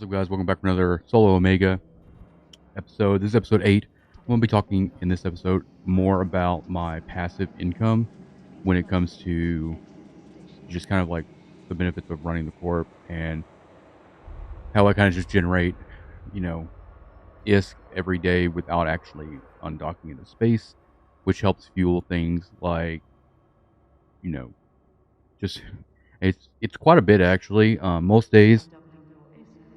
What's up, guys? Welcome back to another Solo Omega episode. This is episode 8. I'm going to be talking in this episode more about my passive income when it comes to just kind of like the benefits of running the corp and how I kind of just generate, you know, ISK every day without actually undocking into space, which helps fuel things like, you know, just it's quite a bit actually. Most days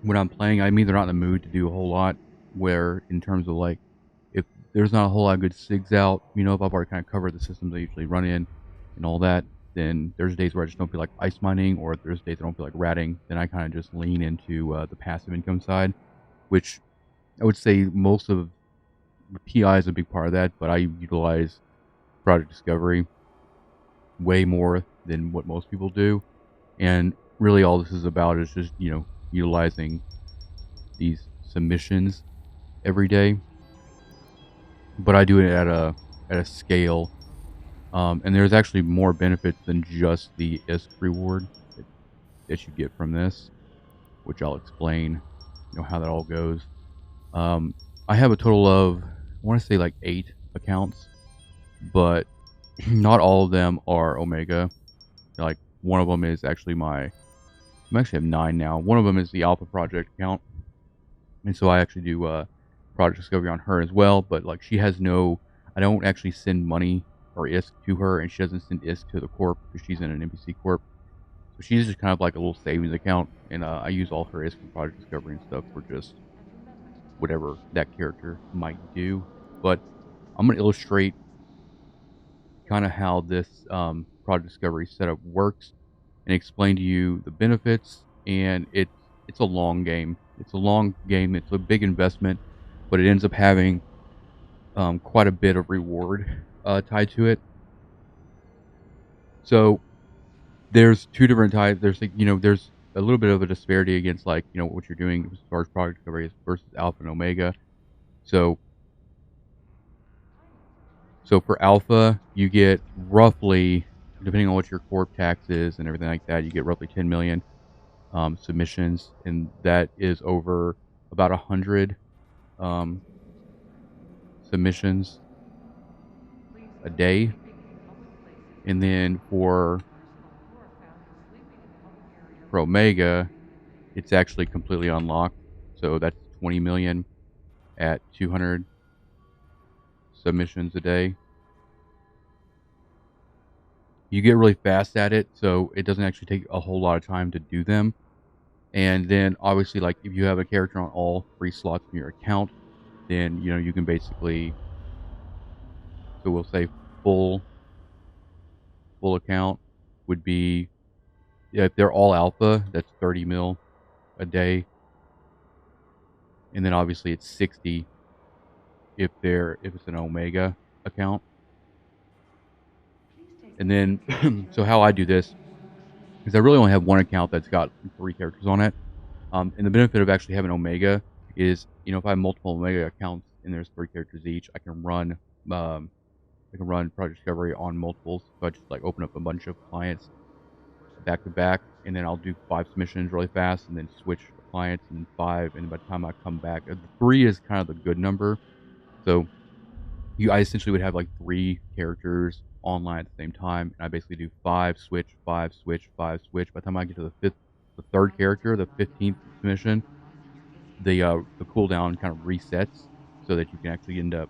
when I'm playing, I'm either not in the mood to do a whole lot. Where in terms of like, if there's not a whole lot of good SIGs out, if I've already kind of covered the systems I usually run in and all that, then there's days where I just don't feel like ice mining, or if there's days I don't feel like ratting, then I kind of just lean into the passive income side, which I would say most of the PI is a big part of that, but I utilize Project Discovery way more than what most people do. And really all this is about is just, utilizing these submissions every day, but I do it at a scale, and there's actually more benefits than just the ISK reward that you get from this, which I'll explain, how that all goes. I have a total of, I want to say like 8 accounts, but not all of them are Omega. Like one of them is actually I actually have 9 now. One of them is the Alpha Project account, and so I actually do Project Discovery on her as well. But like she has no, I don't actually send money or ISK to her, and she doesn't send ISK to the corp because she's in an NPC corp. So she's just kind of like a little savings account, and I use all her ISK for Project Discovery and stuff for just whatever that character might do. But I'm gonna illustrate kind of how this Project Discovery setup works and explain to you the benefits. And it's a long game. It's a long game. It's a big investment, but it ends up having quite a bit of reward tied to it. So there's 2 different types. There's like, there's a little bit of a disparity against like, what you're doing as far as Project Discovery versus Alpha and Omega. So for Alpha, you get roughly, depending on what your corp tax is and everything like that, you get roughly 10 million submissions, and that is over about 100 um, submissions a day. And then for Omega, it's actually completely unlocked. So that's 20 million at 200 submissions a day. You get really fast at it, so it doesn't actually take a whole lot of time to do them. And then obviously, like if you have a character on all 3 slots in your account, then you can basically, so we'll say full account would be, yeah, if they're all alpha, that's 30 mil a day. And then obviously it's 60 if it's an omega account. And then so how I do this is I really only have one account that's got 3 characters on it. And the benefit of actually having omega is, if I have multiple omega accounts and there's 3 characters each, I can run Project Discovery on multiples. So I just like open up a bunch of clients back to back, and then I'll do 5 submissions really fast, and then switch clients and 5. And by the time I come back, 3 is kind of the good number. So I essentially would have like 3 characters online at the same time, and I basically do 5 switch, 5 switch, 5 switch. By the time I get to the 3rd character, the 15th submission, the cooldown kind of resets, so that you can actually end up,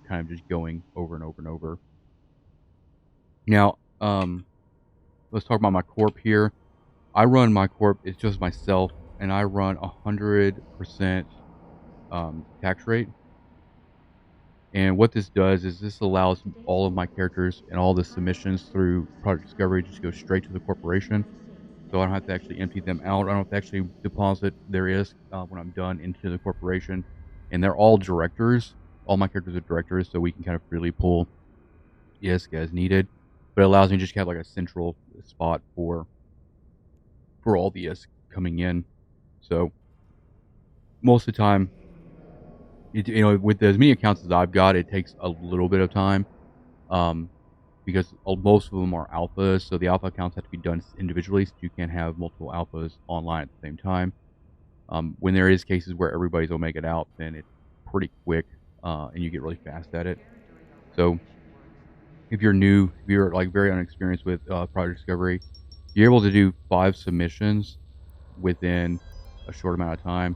kind of just going over and over and over. Now, let's talk about my corp here. I run my corp, it's just myself, and I run 100% tax rate. And what this does is this allows all of my characters and all the submissions through Project Discovery just go straight to the corporation. So I don't have to actually empty them out. I don't have to actually deposit their ISK when I'm done into the corporation. And they're all directors. All my characters are directors, so we can kind of freely pull ISK as needed. But it allows me to just have like a central spot for all the ISK coming in. So most of the time, with as many accounts as I've got, it takes a little bit of time, because most of them are alphas. So the alpha accounts have to be done individually, so you can't have multiple alphas online at the same time. When there is cases where everybody's omega'd out, then it's pretty quick, and you get really fast at it. So if you're new, if you're like very unexperienced with product discovery, you're able to do 5 submissions within a short amount of time.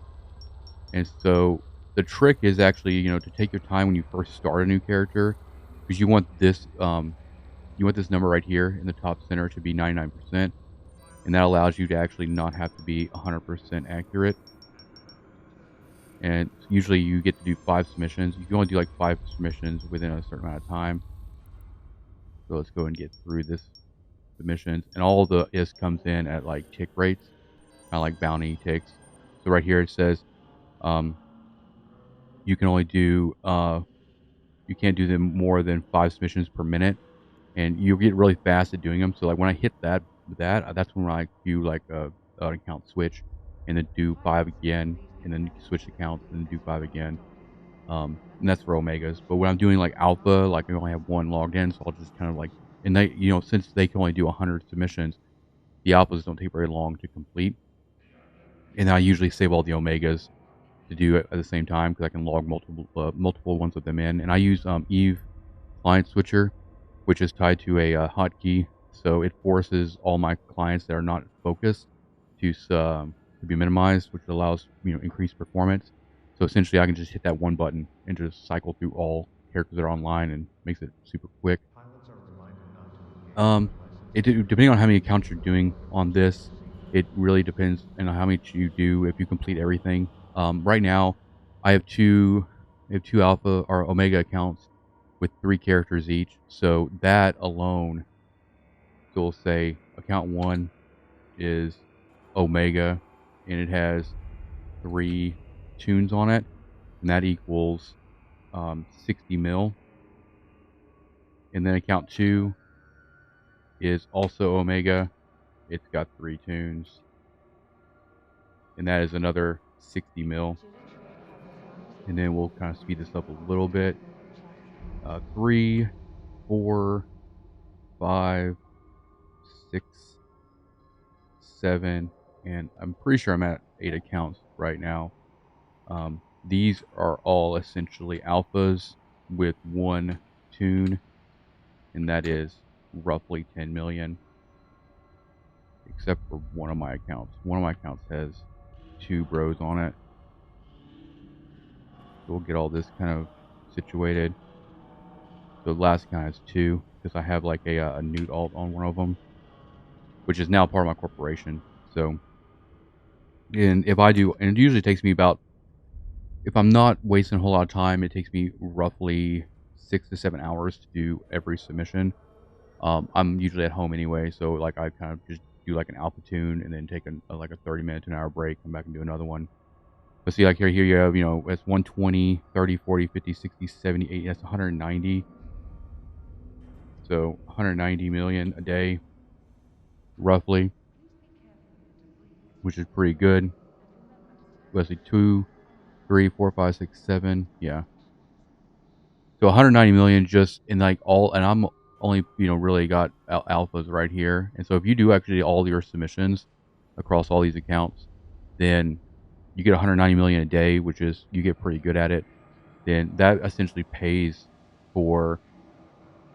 And so the trick is actually, to take your time when you first start a new character, because you want this number right here in the top center to be 99%, and that allows you to actually not have to be 100% accurate. And usually you get to do 5 submissions. You can only do like 5 submissions within a certain amount of time. So let's go and get through this submissions, and all the is comes in at like tick rates, kind of like bounty ticks. So right here it says um, you can only do you can't do them more than 5 submissions per minute, and you get really fast at doing them. So like when I hit that's when I do like an account switch, and then do 5 again, and then switch accounts and then do 5 again. And that's for omegas. But when I'm doing like alpha, like I only have one logged in, so I'll just kind of like, and they, since they can only do 100 submissions, the alphas don't take very long to complete. And I usually save all the omegas to do it at the same time because I can log multiple ones of them in. And I use Eve client switcher, which is tied to a hotkey, so it forces all my clients that are not focused to be minimized, which allows increased performance. So essentially, I can just hit that one button and just cycle through all characters that are online, and makes it super quick. Um, depending on how many accounts you're doing on this, it really depends on how much you do if you complete everything. Right now, I have two alpha or omega accounts with 3 characters each. So that alone, so we'll say account 1 is omega, and it has 3 tunes on it, and that equals 60 mil. And then account 2 is also omega. It's got 3 tunes, and that is another 60 mil. And then we'll kind of speed this up a little bit. 3, 4, 5, 6, 7, and I'm pretty sure I'm at 8 accounts right now. These are all essentially alphas with 1 tune, and that is roughly 10 million, except for one of my accounts. One of my accounts has 2 bros on it. So we'll get all this kind of situated. So the last account has 2, because I have like a newt alt on one of them, which is now part of my corporation. So, and if I do, and it usually takes me about, if I'm not wasting a whole lot of time, it takes me roughly 6 to 7 hours to do every submission. I'm usually at home anyway, so like I kind of just do like an alpha tune, and then take like a 30-minute to an hour break, come back and do another one. But see, like here you have, it's 120, 30, 40, 50, 60, 70, 80, that's 190. So 190 million a day, roughly, which is pretty good. Let's see, 2, 3, 4, 5, 6, 7, yeah. So 190 million just in like all, and I'm only, really got alphas right here. And so if you do actually all your submissions across all these accounts, then you get 190 million a day, which is, you get pretty good at it. Then that essentially pays for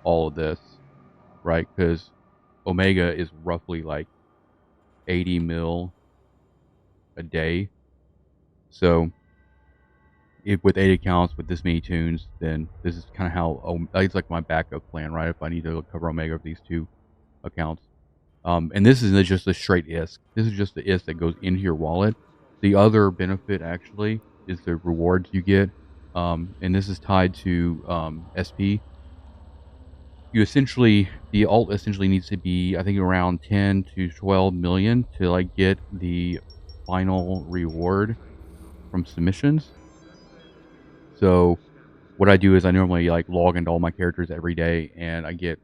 all of this, right? Because omega is roughly like 80 mil a day. So if with 8 accounts with this many tunes, then this is kind of how it's like my backup plan, right? If I need to cover omega of these 2 accounts. And this isn't just a straight ISK. This is just the ISK that goes into your wallet. The other benefit actually is the rewards you get. And this is tied to SP. You essentially, the alt essentially needs to be, I think, around 10 to 12 million to like get the final reward from submissions. So what I do is I normally like log into all my characters every day, and I get,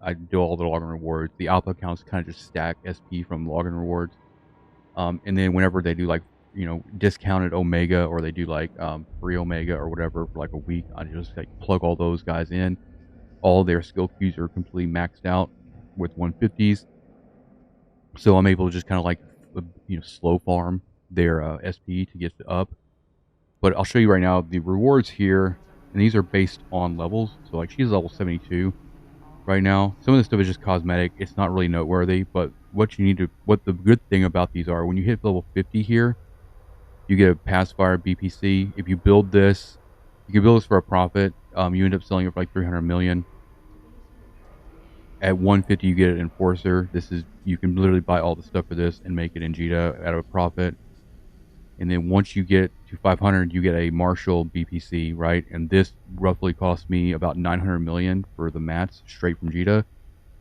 I do all the login rewards. The alpha accounts kind of just stack SP from login rewards. And then whenever they do like, discounted omega, or they do like free omega or whatever for like a week, I just like plug all those guys in. All their skill queues are completely maxed out with 150s. So I'm able to just kind of like, slow farm their SP to get up. But I'll show you right now the rewards here, and these are based on levels. So like she's level 72 right now. Some of this stuff is just cosmetic. It's not really noteworthy, but what the good thing about these are, when you hit level 50 here, you get a pacifier BPC. If you build this, you can build this for a profit. You end up selling it for like 300 million. At 150, you get an enforcer. You can literally buy all the stuff for this and make it in Jita at a profit. And then once you get to 500, you get a Marshall BPC, right? And this roughly cost me about 900 million for the mats straight from Jita.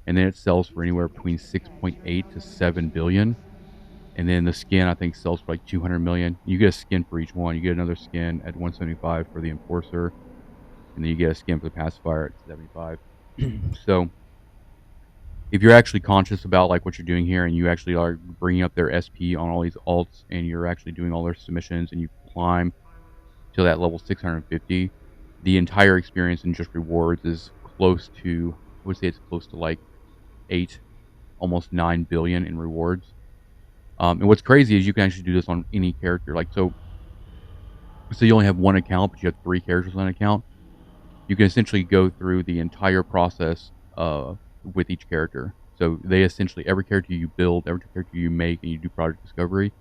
And then it sells for anywhere between 6.8 to 7 billion. And then the skin, I think, sells for like 200 million. You get a skin for each one. You get another skin at 175 for the enforcer. And then you get a skin for the pacifier at 75. So if you're actually conscious about like what you're doing here, and you actually are bringing up their SP on all these alts, and you're actually doing all their submissions, and you climb to that level 650, the entire experience in just rewards is close to, I would say it's close to like 8, almost 9 billion in rewards. And what's crazy is you can actually do this on any character. Like, so you only have one account, but you have 3 characters on an account. You can essentially go through the entire process with each character. So they essentially, every character you build, every character you make, and you do project discovery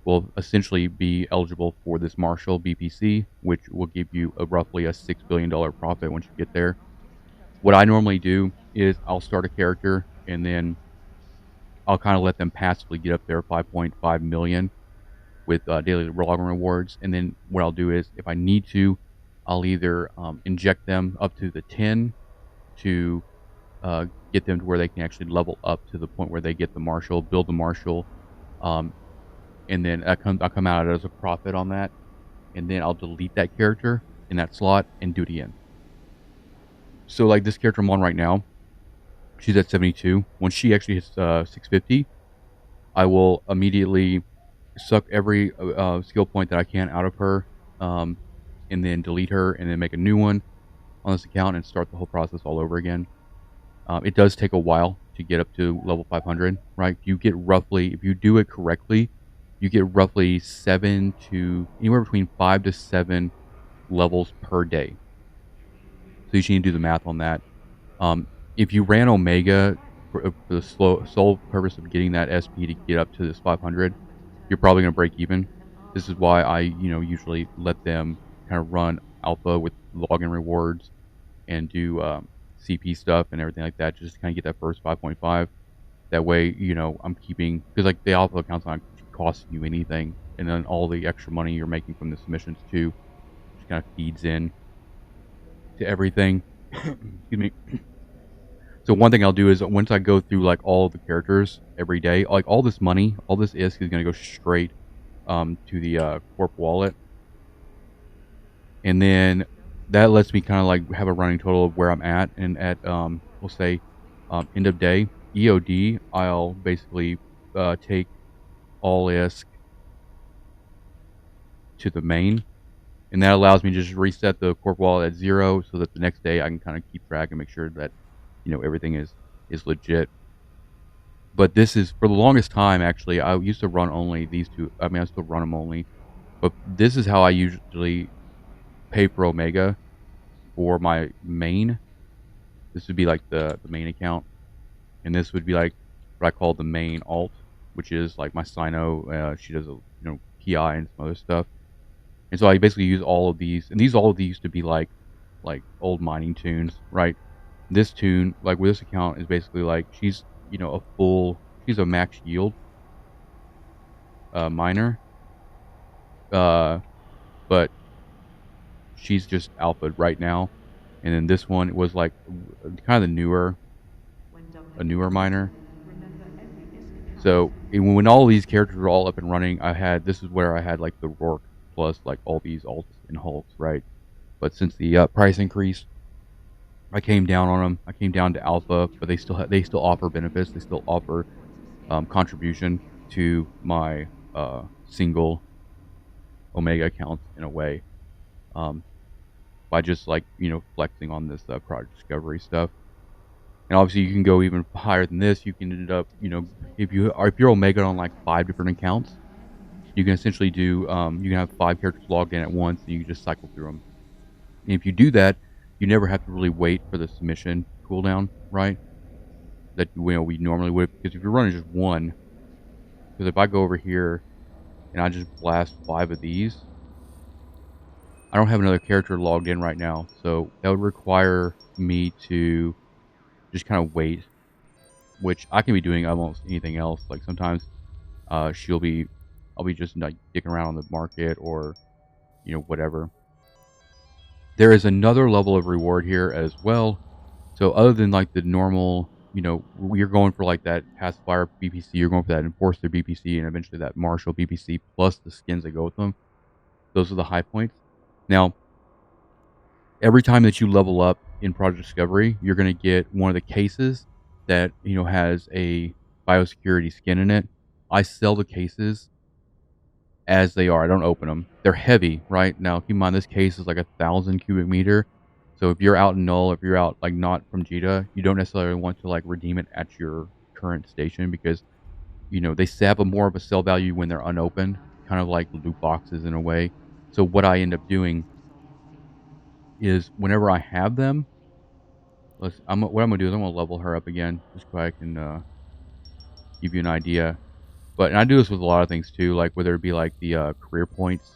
will essentially be eligible for this Marshall BPC, which will give you roughly a $6 billion profit once you get there. What I normally do is I'll start a character, and then I'll kind of let them passively get up there 5.5 million with daily login rewards. And then what I'll do is, if I need to, I'll either inject them up to the 10 to get them to where they can actually level up to the point where they get the Marshall, build the Marshall, and then I'll come out as a profit on that, and then I'll delete that character in that slot and do it again. So like this character I'm on right now, she's at 72. When she actually hits 650, I will immediately suck every skill point that I can out of her, and then delete her, and then make a new one on this account and start the whole process all over again. It does take a while to get up to level 500, right? You get roughly, if you do it correctly, you get roughly 7 to anywhere between 5 to 7 levels per day. So you should need to do the math on that. If you ran Omega for the sole purpose of getting that SP to get up to this 500, you're probably going to break even. This is why I, usually let them kind of run alpha with login rewards and do CP stuff and everything like that, just to kind of get that first 5.5. That way, I'm keeping, because like the alpha account's not costing you anything, and then all the extra money you're making from the submissions too, just kind of feeds in to everything. Excuse me. So one thing I'll do is, once I go through like all of the characters every day, like all this money, all this ISK is going to go straight to the corp wallet, and then that lets me kind of like have a running total of where I'm at. And at we'll say end of day EOD, I'll basically take all ISK to the main, and that allows me to just reset the corp wallet at 0, so that the next day I can kind of keep track and make sure that everything is legit. But this is, for the longest time, actually, I used to run only these two. I mean, I still run them only, but this is how I usually pay for Omega for my main. This would be like the main account, and this would be like what I call the main alt, which is like my Sino. She does a PI and some other stuff, and so I basically use all of these. And all of these used to be like old mining tunes, right? This tune, like with this account, is basically like she's she's a max yield miner, but she's just alpha right now. And then this one was like kind of a newer miner. So when all these characters were all up and running, this is where I had like the Rourke plus like all these alts and hulks, right? But since the price increase, I came down on them. I came down to alpha, but they still offer benefits. They still offer contribution to my single Omega accounts in a way, by just like flexing on this project discovery stuff. And obviously you can go even higher than this. You can end up if you're Omega on like 5 different accounts, You can essentially do, you can have 5 characters logged in at once, and you can just cycle through them. And if you do that, you never have to really wait for the submission cooldown, right? That we normally would, because if you're running just one, because if I go over here and I just blast 5 of these, I don't have another character logged in right now, so that would require me to just kind of wait, which I can be doing almost anything else. Like sometimes I'll be just like dicking around on the market or whatever. There is another level of reward here as well. So other than like the normal, you're going for like that pacifier BPC, you're going for that enforcer BPC, and eventually that marshal BPC plus the skins that go with them. Those are the high points. Now, every time that you level up in Project Discovery, you're going to get one of the cases that has a biosecurity skin in it. I sell the cases as they are. I don't open them. They're heavy, right? Now, keep in mind this case is like 1,000 cubic meter. So if you're out in Null, if you're out like not from Jita, you don't necessarily want to like redeem it at your current station because they have more of a sell value when they're unopened, kind of like loot boxes in a way. So what I end up doing is whenever I have them, what I'm gonna do is I'm gonna level her up again, just so I can give you an idea. And I do this with a lot of things too, like whether it be like the career points,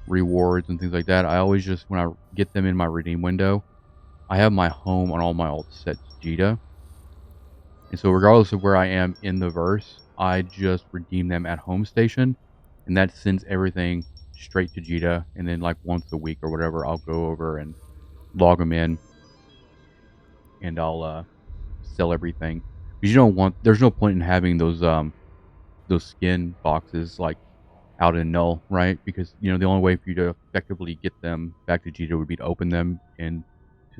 rewards, and things like that. I always just, when I get them in my redeem window, I have my home on all my alts set to Jita. And so regardless of where I am in the verse, I just redeem them at home station, and that sends everything straight to Jita. And then like once a week or whatever, I'll go over and log them in, and I'll sell everything. Because there's no point in having those skin boxes like out in Null, right? Because the only way for you to effectively get them back to Jita would be to open them into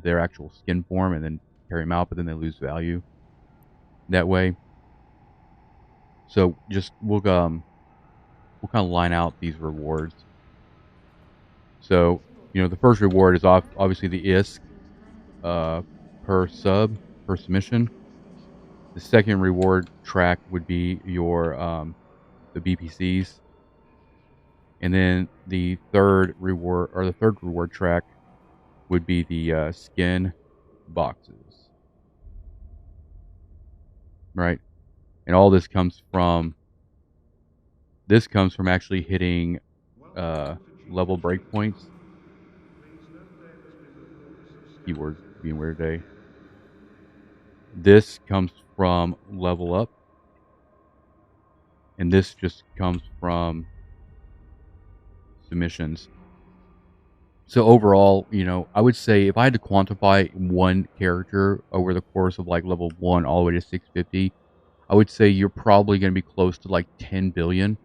their actual skin form and then carry them out, but then they lose value that way. So just we'll kind of line out these rewards. So the first reward is obviously the ISK per submission. The second reward track would be your the BPCs. And then the third reward track would be the skin boxes. Right? And all this comes from actually hitting level breakpoints. Keywords being weird today. This comes from level up. And this just comes from submissions. So overall, I would say if I had to quantify one character over the course of like level 1 all the way to 650, I would say you're probably going to be close to like 10 billion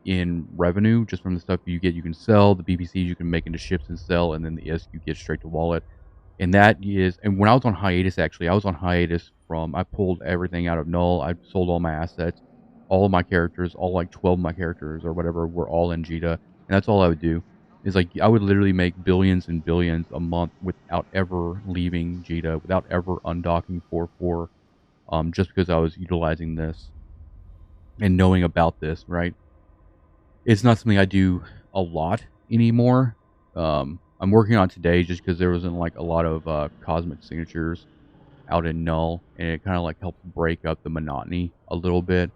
in revenue just from the stuff you get. You can sell the BPCs, you can make into ships and sell, and then the ISK you get straight to wallet. And when I was on hiatus, actually, I pulled everything out of Null. I sold all my assets, all of my characters, all like 12 of my characters or whatever were all in Jita. And that's all I would do. Is like I would literally make billions and billions a month without ever leaving Jita, without ever undocking 4.4, just because I was utilizing this and knowing about this, right? It's not something I do a lot anymore. I'm working on today just because there wasn't like a lot of cosmic signatures out in Null, and it kind of like helped break up the monotony a little bit.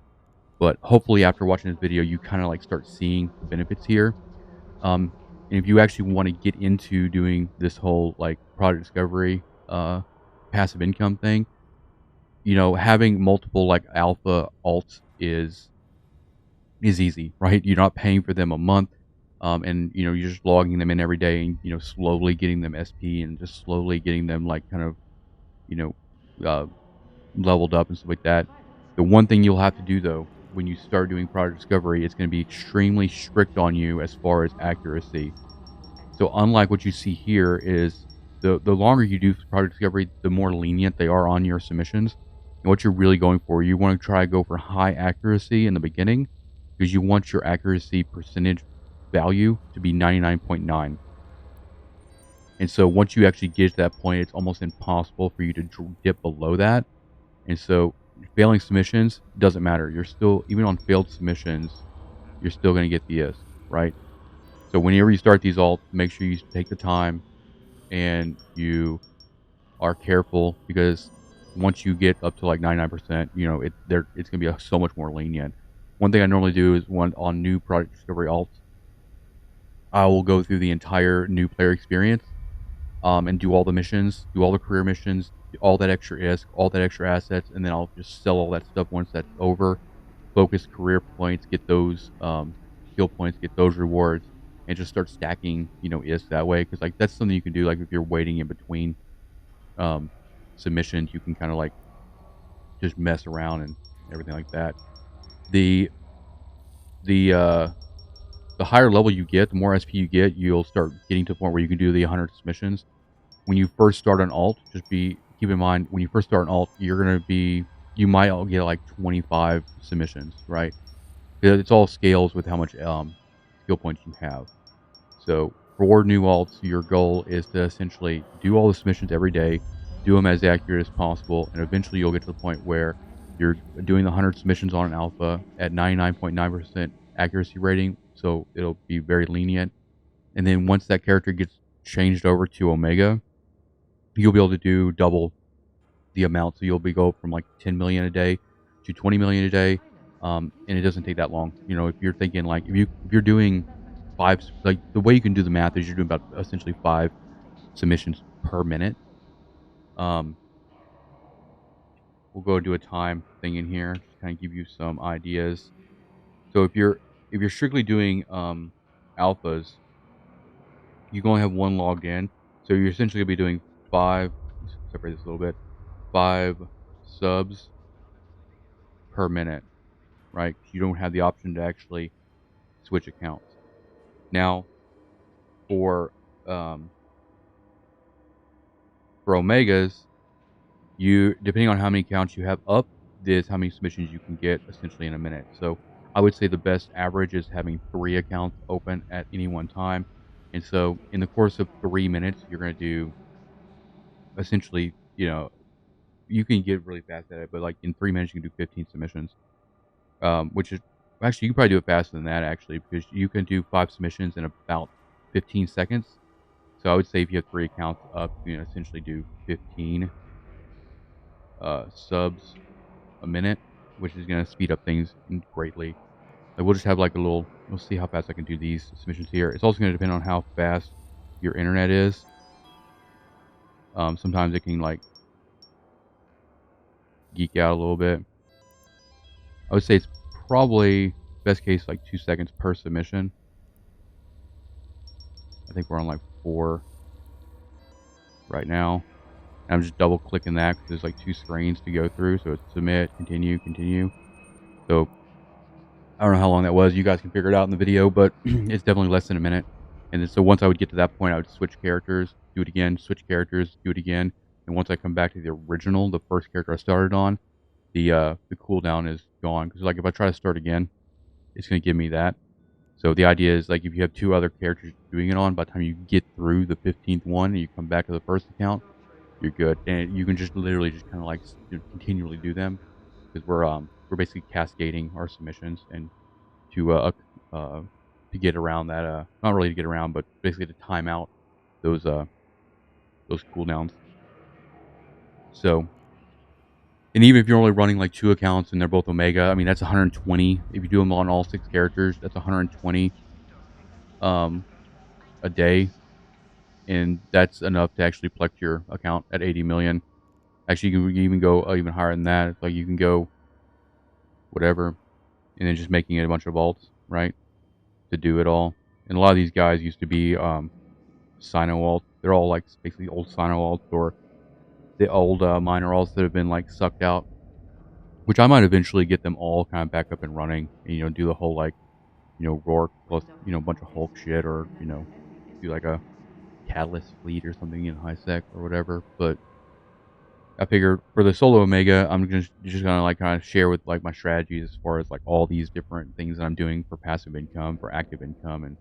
But hopefully after watching this video, you kind of like start seeing the benefits here. And if you actually want to get into doing this whole like Project Discovery passive income thing, having multiple like alpha alts is easy, right? You're not paying for them a month. And you're just logging them in every day and slowly getting them SP and just slowly getting them like kind of leveled up and stuff like that. The one thing you'll have to do though when you start doing Project Discovery, it's going to be extremely strict on you as far as accuracy. So unlike what you see here is the longer you do Project Discovery, the more lenient they are on your submissions. And what you're really going for, you want to try to go for high accuracy in the beginning because you want your accuracy percentage value to be 99.9. And so once you actually get to that point, it's almost impossible for you to dip below that. And so failing submissions doesn't matter. You're still, even on failed submissions, you're still going to get the ISK, right? So whenever you start these alts, make sure you take the time and you are careful, because once you get up to like 99%, it's going to be so much more lenient. One thing I normally do is on new product discovery alts, I will go through the entire new player experience, and do all the missions, do all the career missions, all that extra ISK, all that extra assets, and then I'll just sell all that stuff once that's over. Focus career points, get those skill points, get those rewards, and just start stacking, ISK that way. Because like that's something you can do. Like if you're waiting in between um, submissions, you can kind of like just mess around and everything like that. The the uh, the higher level you get, the more SP you get, you'll start getting to the point where you can do the 100 submissions. When you first start an alt, keep in mind, when you first start an alt, you might all get like 25 submissions, right? It's all scales with how much skill points you have. So for new alts, your goal is to essentially do all the submissions every day, do them as accurate as possible, and eventually you'll get to the point where you're doing the 100 submissions on an alpha at 99.9% accuracy rating, so it'll be very lenient. And then once that character gets changed over to Omega, you'll be able to do double the amount. So you'll go from like 10 million a day to 20 million a day, and it doesn't take that long. If you're thinking like if you're doing five, like the way you can do the math is you're doing about essentially 5 submissions per minute. We'll go do a time thing in here, just kind of give you some ideas. So if you're strictly doing alphas, you can only have one logged in. So you're essentially gonna be doing 5. Let's separate this a little bit. 5 subs per minute, right? You don't have the option to actually switch accounts. Now, for Omegas, depending on how many accounts you have up, is how many submissions you can get essentially in a minute. So I would say the best average is having 3 accounts open at any one time. And so in the course of 3 minutes, you're going to do essentially, you can get really fast at it, but like in 3 minutes, you can do 15 submissions, which is actually, you can probably do it faster than that actually, because you can do 5 submissions in about 15 seconds. So I would say if you have 3 accounts up, essentially do 15 subs a minute, which is going to speed up things greatly. Like we'll just have like we'll see how fast I can do these submissions here. It's also going to depend on how fast your internet is. Sometimes it can like geek out a little bit. I would say it's probably best case like 2 seconds per submission. I think we're on like 4 right now. And I'm just double clicking that because there's like 2 screens to go through. So it's submit, continue, continue. So I don't know how long that was. You guys can figure it out in the video, but it's definitely less than a minute. And then, so once I would get to that point, I would switch characters, do it again, switch characters, do it again. And once I come back to the original, the first character I started on, the cooldown is gone. Because like if I try to start again, it's going to give me that. So the idea is like if you have 2 other characters doing it on, by the time you get through the 15th one and you come back to the first account, you're good. And you can just literally just kind of like continually do them, because we're basically cascading our submissions and to get around that, not really to get around, but basically to time out those cooldowns. So, and even if you're only running like 2 accounts and they're both Omega, I mean that's 120. If you do them on all 6 characters, that's 120 a day, and that's enough to actually flex your account at 80 million. Actually, you can even go even higher than that. It's like you can go whatever, and then just making it a bunch of vaults, right, to do it all. And a lot of these guys used to be Sino alts. They're all like basically old Sino alts or the old minor alts that have been like sucked out, which I might eventually get them all kind of back up and running, and do the whole like Rourke plus a bunch of Hulk shit, or do like a Catalyst fleet or something in high sec or whatever. But I figured for the solo Omega, I'm just gonna like kind of share with like my strategies as far as like all these different things that I'm doing for passive income, for active income, and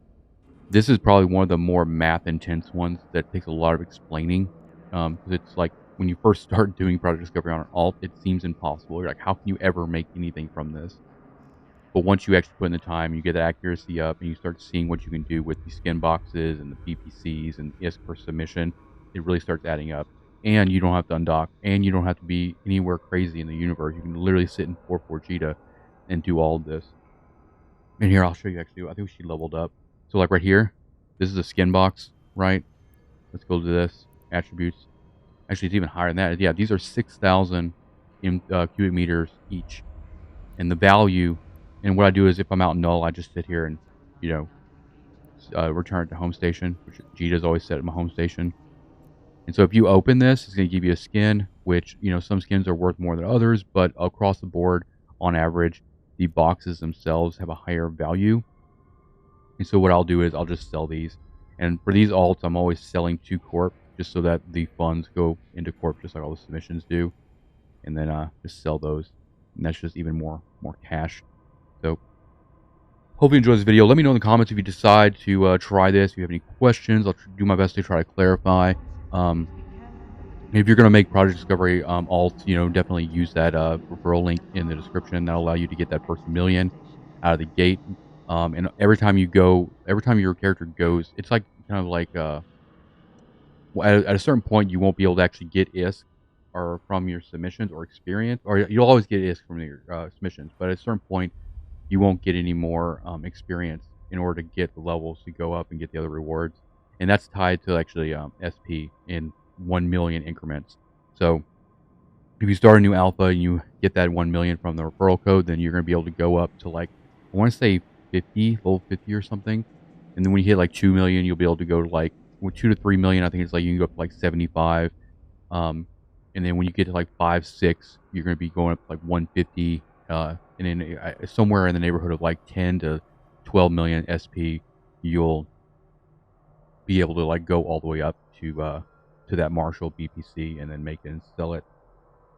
this is probably one of the more math intense ones that takes a lot of explaining, because it's like when you first start doing product discovery on an alt, it seems impossible. You're like, how can you ever make anything from this? But once you actually put in the time, you get the accuracy up, and you start seeing what you can do with the skin boxes and the BPCs and ISK per submission. It really starts adding up, and you don't have to undock, and you don't have to be anywhere crazy in the universe. You can literally sit in 4-4 Cheetah and do all of this. And here I'll show you actually. I think she leveled up. So like right here, this is a skin box, right? Let's go to this attributes. Actually, it's even higher than that. Yeah, these are 6,000 cubic meters each, and the value. And what I do is, if I'm out in null, I just sit here and, you know, return it to home station, which Jita's always set at my home station. And so if you open this, it's going to give you a skin, which, you know, some skins are worth more than others, but across the board, on average, the boxes themselves have a higher value. And so what I'll do is I'll just sell these. And for these alts, I'm always selling to Corp, just so that the funds go into Corp, just like all the submissions do. And then just sell those. And that's just even more cash. So hopefully you enjoy this video. Let me know in the comments if you decide to try this. If you have any questions, I'll do my best to try to clarify. If you're going to make Project Discovery alt, you know, definitely use that referral link in the description. That'll allow you to get that first million out of the gate. And every time your character goes, it's like kind of like at a certain point, you won't be able to actually get ISK or from your submissions or experience, or you'll always get ISK from your submissions, but at a certain point, you won't get any more experience in order to get the levels to go up and get the other rewards. And that's tied to actually SP in 1 million increments. So if you start a new alpha and you get that 1 million from the referral code, then you're going to be able to go up to, like, I want to say 50, level 50 or something. And then when you hit like 2 million, you'll be able to go to like 2 to 3 million. I think it's like you can go up to like 75. And then when you get to like 5, 6, you're going to be going up to like 150. And then somewhere in the neighborhood of like 10 to 12 million SP, you'll be able to like go all the way up to that Marshall BPC and then make it and sell it.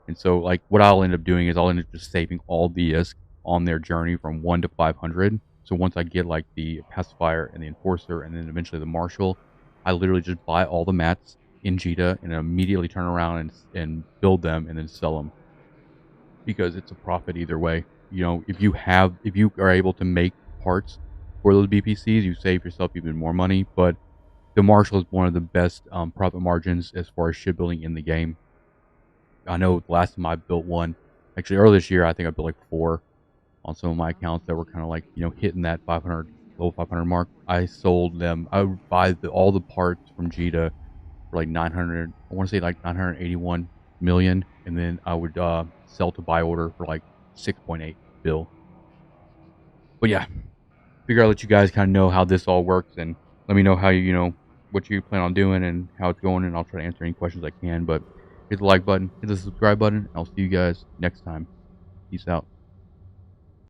And so like what I'll end up doing is I'll end up just saving all the ISK on their journey from 1 to 500. So once I get like the pacifier and the enforcer and then eventually the Marshall, I literally just buy all the mats in Jita and immediately turn around and build them and then sell them, because it's a profit either way. You know, if you are able to make parts for those BPCs, you save yourself even more money. But the Marshall is one of the best profit margins as far as shipbuilding in the game. I know the last time I built one, actually earlier this year, I think I built like 4 on some of my accounts that were kind of like, you know, hitting that 500, level 500 mark. I sold them. I would buy all the parts from Jita for like 900, I want to say like 981 million. And then I would sell to buy order for like 6.8 bill. But yeah, figure I'll let you guys kind of know how this all works, and let me know how you know, what you plan on doing and how it's going, and I'll try to answer any questions I can. But hit the like button, hit the subscribe button, and I'll see you guys next time. Peace out.